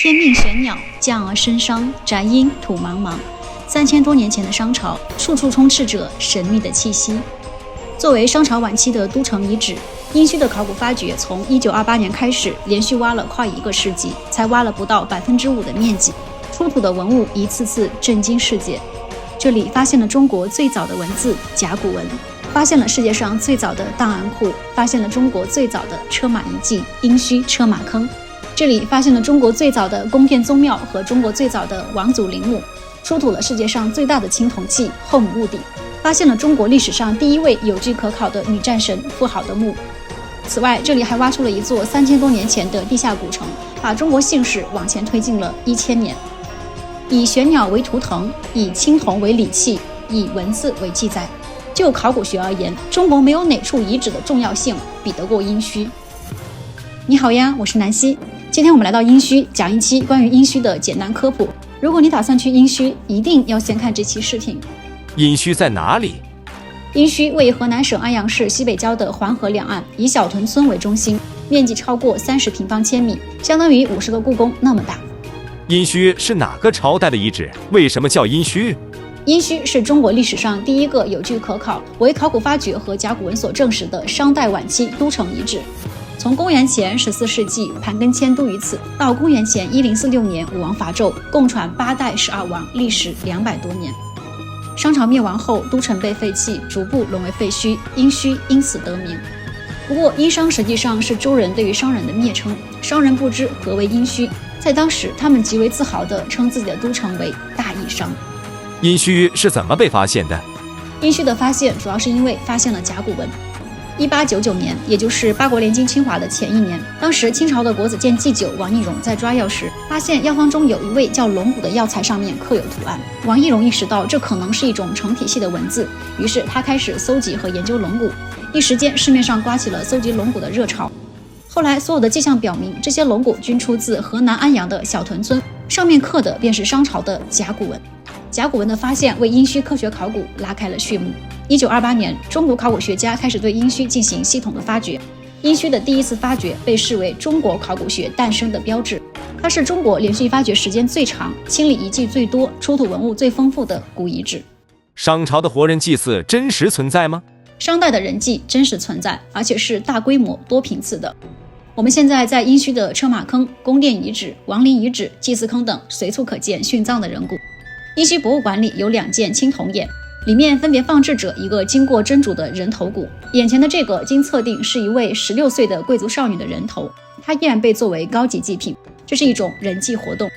天命玄鸟，降而生商，宅阴土茫茫。3000多年前的商朝，处处充斥着神秘的气息。作为商朝晚期的都城遗址，殷墟的考古发掘从1928年开始，连续挖了快1个世纪，才挖了不到5%的面积。出土的文物一次次震惊世界。这里发现了中国最早的文字甲骨文，发现了世界上最早的档案库，发现了中国最早的车马遗迹殷墟车马坑。这里发现了中国最早的宫殿宗庙和中国最早的王祖陵墓，出土了世界上最大的青铜器后母戊鼎，发现了中国历史上第1位有据可考的女战神妇好的墓。此外，这里还挖出了一座3000多年前的地下古城，把中国姓氏往前推进了1000年。以玄鸟为图腾，以青铜为礼器，以文字为记载。就考古学而言，中国没有哪处遗址的重要性比得过殷墟。你好呀，我是南希，今天我们来到殷墟，讲一期关于殷墟的简单科普。如果你打算去殷墟，一定要先看这期视频。殷墟在哪里？殷墟位于河南省安阳市西北郊的黄河两岸，以小屯村为中心，面积超过30平方千米，相当于50个故宫那么大。殷墟是哪个朝代的遗址？为什么叫殷墟？殷墟是中国历史上第1个有据可考、为考古发掘和甲骨文所证实的商代晚期都城遗址。从公元前14世纪盘庚迁都于此，到公元前1046年武王伐纣，共传8代12王，历时200多年。商朝灭亡后，都城被废弃，逐步沦为废墟，殷墟因此得名。不过，殷商实际上是周人对于商人的蔑称，商人不知何为殷墟，在当时，他们极为自豪地称自己的都城为大邑商。殷墟是怎么被发现的？殷墟的发现主要是因为发现了甲骨文。1899年，也就是八国联军侵华的前1年，当时清朝的国子监祭酒王懿荣在抓药时，发现药方中有一味叫龙骨的药材上面刻有图案。王懿荣意识到这可能是一种成体系的文字，于是他开始搜集和研究龙骨。一时间，市面上刮起了搜集龙骨的热潮。后来，所有的迹象表明，这些龙骨均出自河南安阳的小屯村，上面刻的便是商朝的甲骨文。甲骨文的发现为殷墟科学考古拉开了序幕。1928年，中国考古学家开始对殷墟进行系统的发掘。殷墟的第1次发掘被视为中国考古学诞生的标志，它是中国连续发掘时间最长、清理遗迹最多、出土文物最丰富的古遗址。商朝的活人祭祀真实存在吗？商代的人祭真实存在，而且是大规模多频次的。我们现在在殷墟的车马坑、宫殿遗址、王陵遗址、祭祀坑等随处可见殉葬的人骨。殷墟博物馆里有2件青铜眼，里面分别放置着一个经过蒸煮的人头骨，眼前的这个经测定是一位16岁的贵族少女的人头，它依然被作为高级祭品，这是一种人祭活动。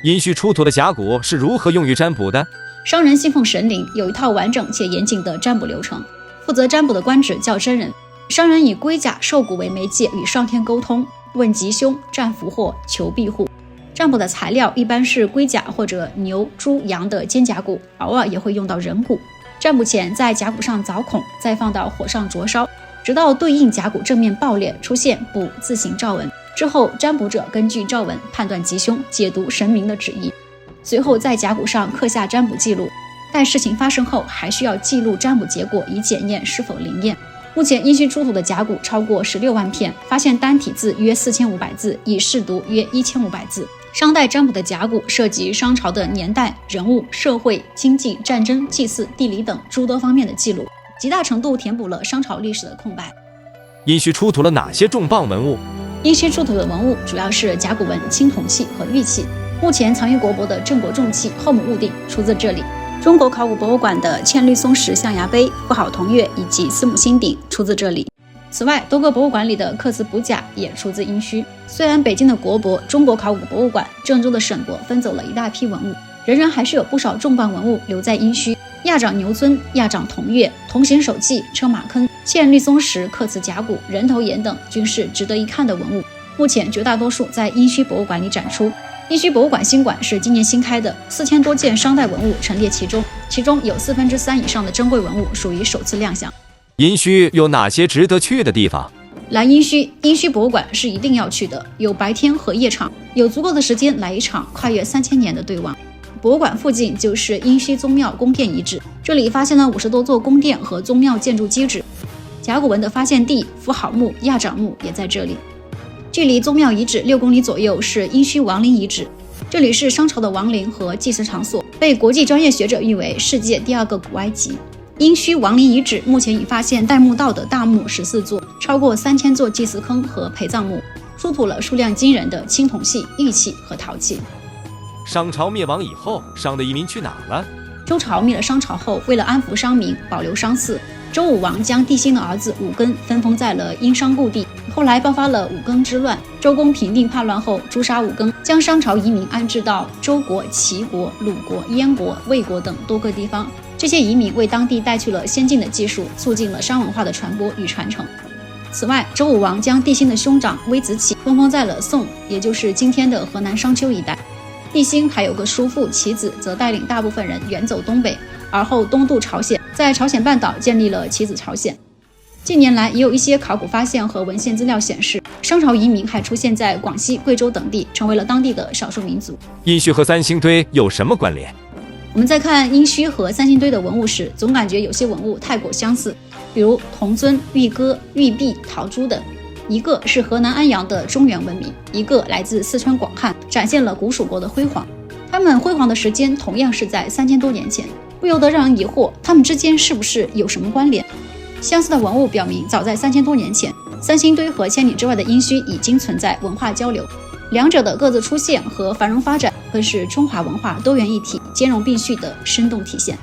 殷墟出土的甲骨是如何用于占卜的？商人信奉神灵，有一套完整且严谨的占卜流程，负责占卜的官职叫真人。商人以龟甲兽骨为媒介与上天沟通，问吉凶、占福祸、求庇护。占卜的材料一般是龟甲或者牛、猪、羊的肩胛骨，偶尔也会用到人骨。占卜前在甲骨上凿孔，再放到火上灼烧，直到对应甲骨正面爆裂，出现卜字形兆纹。之后，占卜者根据兆纹判断吉凶，解读神明的旨意。随后在甲骨上刻下占卜记录，待事情发生后，还需要记录占卜结果，以检验是否灵验。目前殷墟出土的甲骨超过16万片，发现单体字约4500字，已试读约1500字。商代占卜的甲骨涉及商朝的年代、人物、社会、经济、战争、祭祀、地理等诸多方面的记录，极大程度填补了商朝历史的空白。殷墟出土了哪些重磅文物？殷墟出土的文物主要是甲骨文、青铜器和玉器。目前藏于国博的镇国重器后母戊鼎出自这里。中国考古博物馆的嵌绿松石象牙杯、妇好铜钺以及司母星鼎出自这里。此外，多个博物馆里的刻字补甲也出自殷墟。虽然北京的国博、中国考古博物馆、郑州的省博分走了一大批文物，仍然还是有不少重磅文物留在殷墟。亚长牛尊、亚长铜钺、铜形手器、车马坑、嵌绿松石刻字甲骨、人头岩等均是值得一看的文物。目前绝大多数在殷墟博物馆里展出。殷墟博物馆新馆是今年新开的，4000多件商代文物陈列其中，其中有3/4以上的珍贵文物属于首次亮相。殷墟有哪些值得去的地方？来殷墟博物馆是一定要去的，有白天和夜场，有足够的时间来一场跨越3000年的对望。博物馆附近就是殷墟宗庙宫殿遗址，这里发现了50多座宫殿和宗庙建筑基址。甲骨文的发现地妇好墓、亚长墓也在这里。距离宗庙遗址6公里左右是殷墟王陵遗址，这里是商朝的王陵和祭祀场所，被国际专业学者誉为世界第2个古埃及。殷墟王陵遗址目前已发现带墓道的大墓14座，超过3000座祭祀坑和陪葬墓，出土了数量惊人的青铜器、玉器和陶器。商朝灭亡以后，商的移民去哪了？周朝灭了商朝后，为了安抚商民，保留商祀，周武王将帝辛的儿子武庚分封在了殷商故地。后来爆发了武庚之乱，周公平定叛乱后诛杀武庚，将商朝移民安置到周国、齐国、鲁国、燕国、魏国等多个地方。这些移民为当地带去了先进的技术，促进了商文化的传播与传承。此外，周武王将帝辛的兄长微子启分封在了宋，也就是今天的河南商丘一带。帝辛还有个叔父齐子，则带领大部分人远走东北，而后东渡朝鲜，在朝鲜半岛建立了齐子朝鲜。近年来，也有一些考古发现和文献资料显示，商朝移民还出现在广西、贵州等地，成为了当地的少数民族。殷墟和三星堆有什么关联？我们在看殷墟和三星堆的文物时，总感觉有些文物太过相似，比如铜尊、玉戈、玉璧、陶珠等。一个是河南安阳的中原文明，一个来自四川广汉，展现了古蜀国的辉煌。他们辉煌的时间同样是在3000多年前，不由得让人疑惑，他们之间是不是有什么关联？相似的文物表明，早在3000多年前，三星堆和千里之外的殷墟已经存在文化交流，两者的各自出现和繁荣发展，更是中华文化多元一体、兼容并蓄的生动体现。